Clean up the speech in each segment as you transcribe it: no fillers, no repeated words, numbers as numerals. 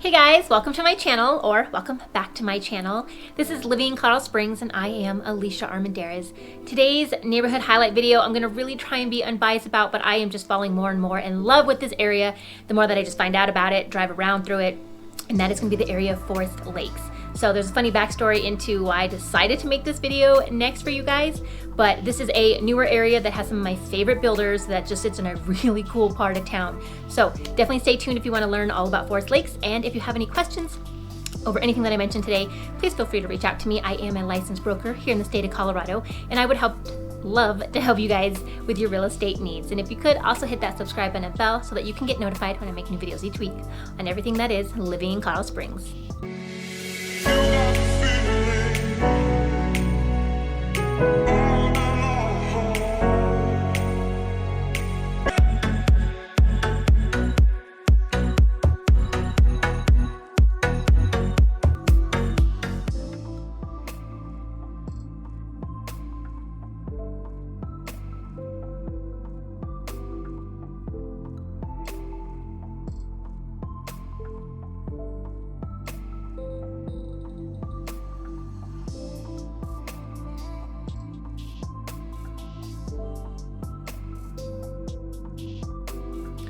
Hey guys, welcome to my channel, or welcome back to my channel. This is Living in Colorado Springs and I am Alicia Armendariz. Today's neighborhood highlight video I'm going to really try and be unbiased about, but I am just falling more and more in love with this area the more that I just find out about it, drive around through it, and that is going to be the area of Forest Lakes. So there's a funny backstory into why I decided to make this video next for you guys, but this is a newer area that has some of my favorite builders that just sits in a really cool part of town. So definitely stay tuned if you want to learn all about Forest Lakes, and if you have any questions over anything that I mentioned today, please feel free to reach out to me. I am a licensed broker here in the state of Colorado, and I would love to help you guys with your real estate needs. And if you could also hit that subscribe button and bell so that you can get notified when I make new videos each week on everything that is living in Colorado Springs.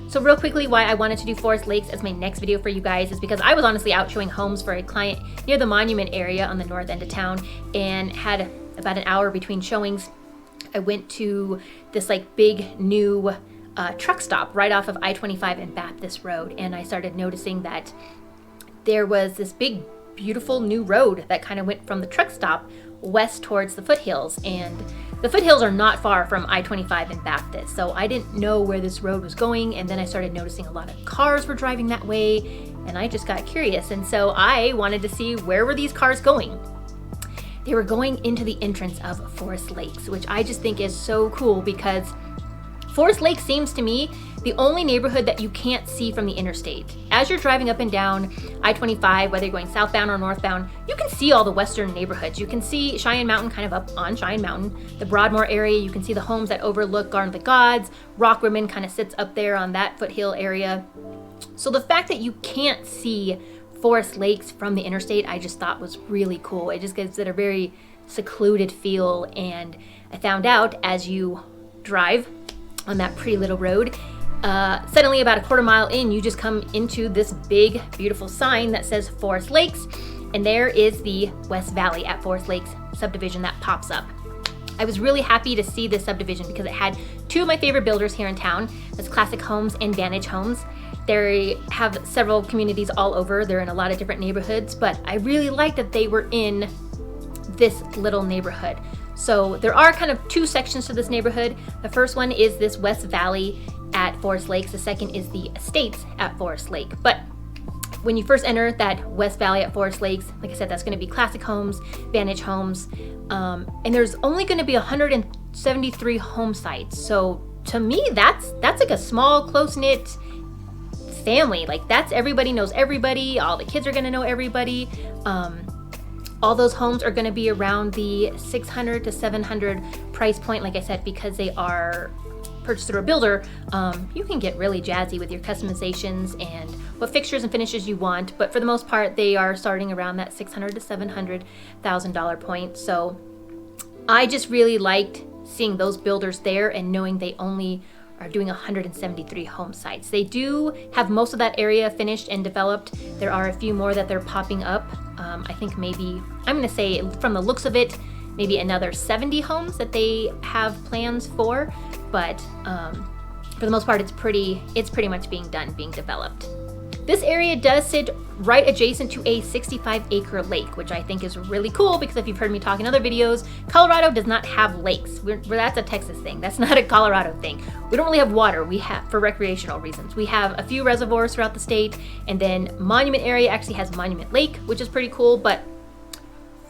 So real quickly, why I wanted to do Forest Lakes as my next video for you guys is because I was honestly out showing homes for a client near the Monument area on the north end of town and had about an hour between showings. I went to this like big new truck stop right off of I-25 and Baptist Road, and I started noticing that there was this big beautiful new road that kind of went from the truck stop west towards the foothills, and the foothills are not far from I-25 and Baptist, so I didn't know where this road was going, and then I started noticing a lot of cars were driving that way, and I just got curious, and so I wanted to see where were these cars going. They were going into the entrance of Forest Lakes, which I just think is so cool because Forest Lake seems to me the only neighborhood that you can't see from the interstate. As you're driving up and down I-25, whether you're going southbound or northbound, you can see all the western neighborhoods. You can see Cheyenne Mountain kind of up on Cheyenne Mountain, the Broadmoor area. You can see the homes that overlook Garden of the Gods. Rock Rimmon kind of sits up there on that foothill area. So the fact that you can't see Forest Lakes from the interstate, I just thought was really cool. It just gives it a very secluded feel, and I found out as you drive on that pretty little road, suddenly about a quarter mile in, you just come into this big, beautiful sign that says Forest Lakes, and there is the West Valley at Forest Lakes subdivision that pops up. I was really happy to see this subdivision because it had two of my favorite builders here in town. That's Classic Homes and Vantage Homes. They have several communities all over. They're in a lot of different neighborhoods, but I really liked that they were in this little neighborhood. So there are kind of two sections to this neighborhood. The first one is this West Valley at Forest Lakes. The second is the Estates at Forest Lake. But when you first enter that West Valley at Forest Lakes, like I said, that's going to be Classic Homes, Vantage Homes, and there's only going to be 173 home sites. So to me, that's like a small, close-knit family. Like that's everybody knows everybody. All the kids are going to know everybody. All those homes are going to be around the 600 to 700 price point. Like I said, because they are purchased through a builder, you can get really jazzy with your customizations and what fixtures and finishes you want. But for the most part, they are starting around that $600 to $700,000 point. So I just really liked seeing those builders there and knowing they only are doing 173 home sites. They do have most of that area finished and developed. There are a few more that they're popping up. I think maybe, I'm gonna say from the looks of it, maybe another 70 homes that they have plans for, but for the most part, it's pretty much being developed. This area does sit right adjacent to a 65-acre lake, which I think is really cool because if you've heard me talk in other videos, Colorado does not have lakes. That's a Texas thing. That's not a Colorado thing. We don't really have water. We have, for recreational reasons. We have a few reservoirs throughout the state, and then Monument area actually has Monument Lake, which is pretty cool, but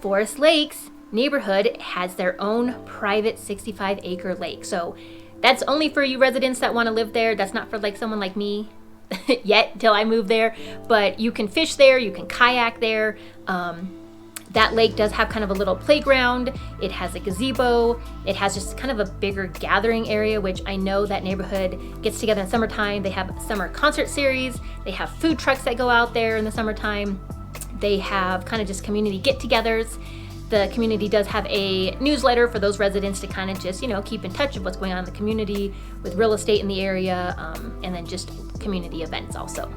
Forest Lakes neighborhood has their own private 65-acre lake. So that's only for you residents that want to live there. That's not for like someone like me yet till I move there, but you can fish there, you can kayak there. That lake does have kind of a little playground. It has a gazebo. It has just kind of a bigger gathering area, which I know that neighborhood gets together in summertime. They have summer concert series. They have food trucks that go out there in the summertime. They have kind of just community get-togethers. The community does have a newsletter for those residents to kind of just, keep in touch of what's going on in the community with real estate in the area, and then just community events also.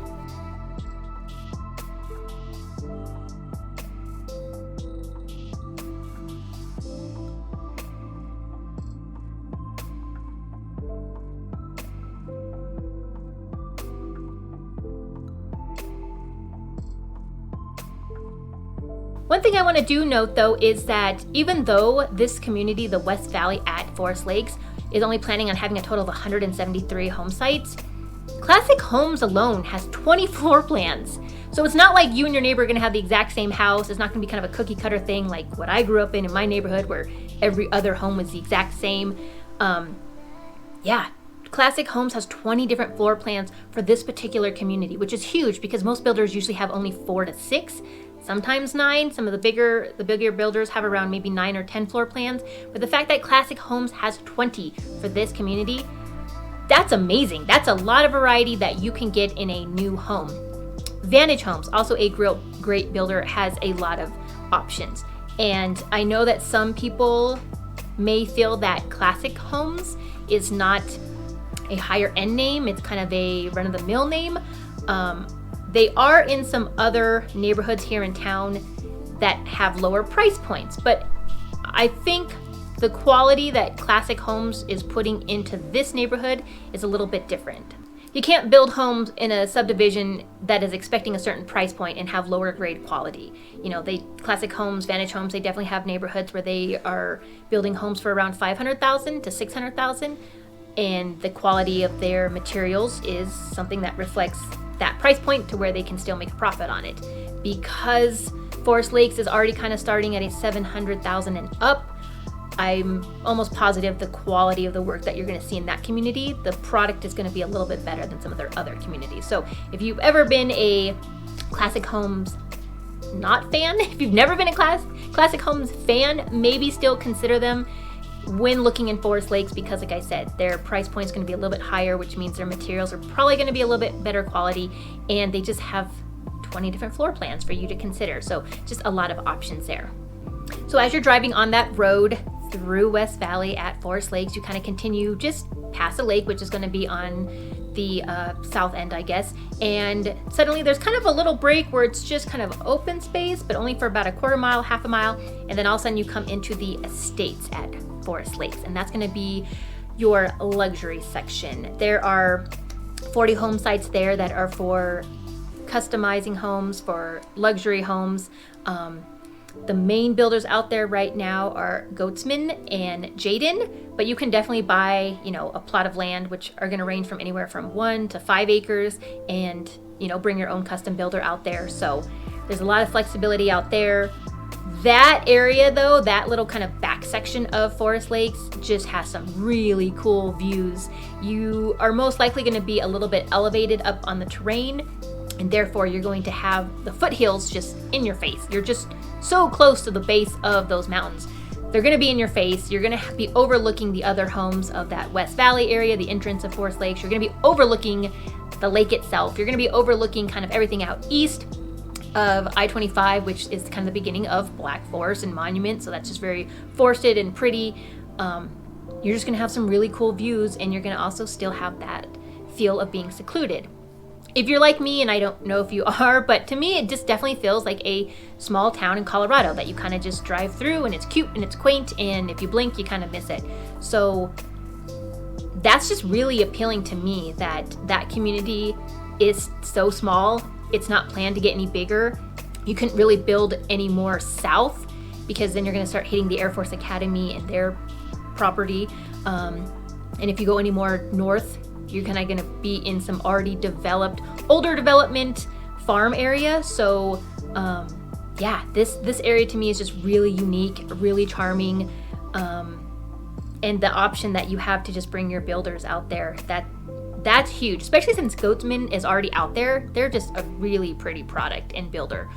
One thing I want to do note though is that even though this community, the West Valley at Forest Lakes, is only planning on having a total of 173 home sites, Classic Homes alone has 20 floor plans. So it's not like you and your neighbor are going to have the exact same house. It's not going to be kind of a cookie cutter thing like what I grew up in my neighborhood where every other home was the exact same. Classic Homes has 20 different floor plans for this particular community, which is huge because most builders usually have only 4 to 6. Sometimes 9. Some of the bigger builders have around maybe 9 or 10 floor plans. But the fact that Classic Homes has 20 for this community, that's amazing. That's a lot of variety that you can get in a new home. Vantage Homes, also a great builder, has a lot of options. And I know that some people may feel that Classic Homes is not a higher end name. It's kind of a run-of-the-mill name. They are in some other neighborhoods here in town that have lower price points, but I think the quality that Classic Homes is putting into this neighborhood is a little bit different. You can't build homes in a subdivision that is expecting a certain price point and have lower grade quality. Classic Homes, Vantage Homes, they definitely have neighborhoods where they are building homes for around $500,000 to $600,000, and the quality of their materials is something that reflects that price point to where they can still make a profit on it. Because Forest Lakes is already kind of starting at a $700,000 and up, I'm almost positive the quality of the work that you're going to see in that community, the product is going to be a little bit better than some of their other communities. So if you've ever been a Classic Homes not fan, if you've never been a Classic Homes fan, maybe still consider them when looking in Forest Lakes, because like I said, their price point is going to be a little bit higher, which means their materials are probably going to be a little bit better quality, and they just have 20 different floor plans for you to consider. So just a lot of options there. So as you're driving on that road through West Valley at Forest Lakes, you kind of continue just past the lake, which is going to be on the south end, I guess. And suddenly there's kind of a little break where it's just kind of open space, but only for about a quarter mile, half a mile. And then all of a sudden you come into the estates at Forest Lakes, and that's going to be your luxury section. There are 40 home sites there that are for customizing homes, for luxury homes. The main builders out there right now are Goatsman and Jaden, but you can definitely buy, a plot of land, which are going to range from anywhere from 1 to 5 acres, and, bring your own custom builder out there. So there's a lot of flexibility out there. That area though, that little kind of back section of Forest Lakes just has some really cool views. You are most likely going to be a little bit elevated up on the terrain, and therefore you're going to have the foothills just in your face. You're just so close to the base of those mountains. They're going to be in your face. You're going to be overlooking the other homes of that West Valley area, the entrance of Forest Lakes. You're going to be overlooking the lake itself. You're going to be overlooking kind of everything out east of I-25, which is kind of the beginning of Black Forest and Monument. So that's just very forested and pretty. You're just going to have some really cool views, and you're going to also still have that feel of being secluded. If you're like me, and I don't know if you are, but to me it just definitely feels like a small town in Colorado that you kind of just drive through, and it's cute and it's quaint, and if you blink you kind of miss it. So that's just really appealing to me, that community is so small. It's not planned to get any bigger. You couldn't really build any more south, because then you're going to start hitting the Air Force Academy and their property. And if you go any more north, you're kind of going to be in some already developed, older development farm area. So this area to me is just really unique, really charming. And the option that you have to just bring your builders out there, that's huge, especially since Goatsman is already out there. They're just a really pretty product and builder.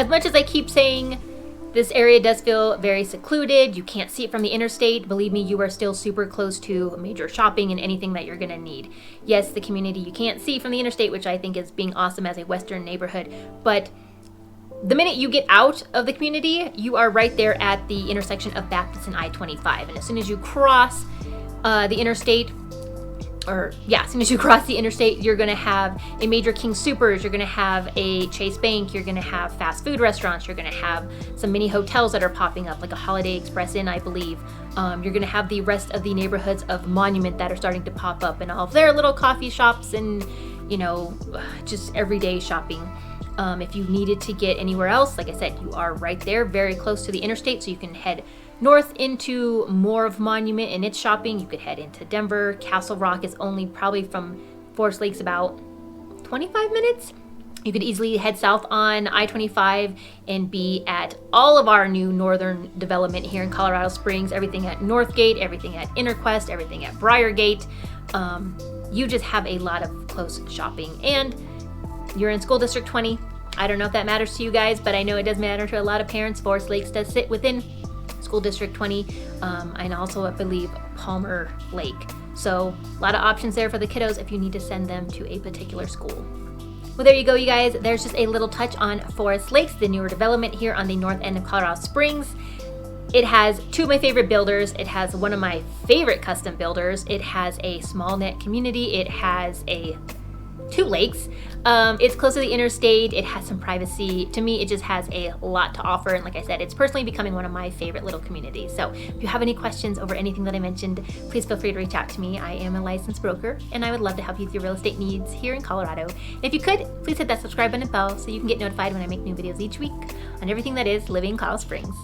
As much as I keep saying this area does feel very secluded, you can't see it from the interstate, believe me, you are still super close to major shopping and anything that you're gonna need. Yes, the community you can't see from the interstate, which I think is being awesome as a Western neighborhood, but the minute you get out of the community, you are right there at the intersection of Baptist and I-25. And as soon as you cross the interstate, as soon as you cross the interstate, you're gonna have a major King Soopers, you're gonna have a Chase Bank, you're gonna have fast food restaurants, you're gonna have some mini hotels that are popping up, like a Holiday Express Inn, I believe. You're gonna have the rest of the neighborhoods of Monument that are starting to pop up, and all of their little coffee shops and, just everyday shopping. If you needed to get anywhere else, like I said, you are right there, very close to the interstate, so you can head north into more of Monument and its shopping. You could head into Denver. Castle Rock is only probably from Forest Lakes about 25 minutes. You could easily head south on I-25 and be at all of our new northern development here in Colorado Springs, everything at Northgate, everything at Interquest, everything at Briargate. You just have a lot of close shopping, and you're in School District 20. I don't know if that matters to you guys, but I know it does matter to a lot of parents. Forest Lakes does sit within School District 20, and also I believe Palmer Lake. So a lot of options there for the kiddos if you need to send them to a particular school. Well, there you go, you guys. There's just a little touch on Forest Lakes, the newer development here on the north end of Colorado Springs. It has two of my favorite builders. It has one of my favorite custom builders. It has a small net community. It has two lakes. It's close to the interstate. It has some privacy. To me, it just has a lot to offer. And like I said, it's personally becoming one of my favorite little communities. So if you have any questions over anything that I mentioned, please feel free to reach out to me. I am a licensed broker, and I would love to help you with your real estate needs here in Colorado. And if you could, please hit that subscribe button and bell so you can get notified when I make new videos each week on everything that is living in Colorado Springs.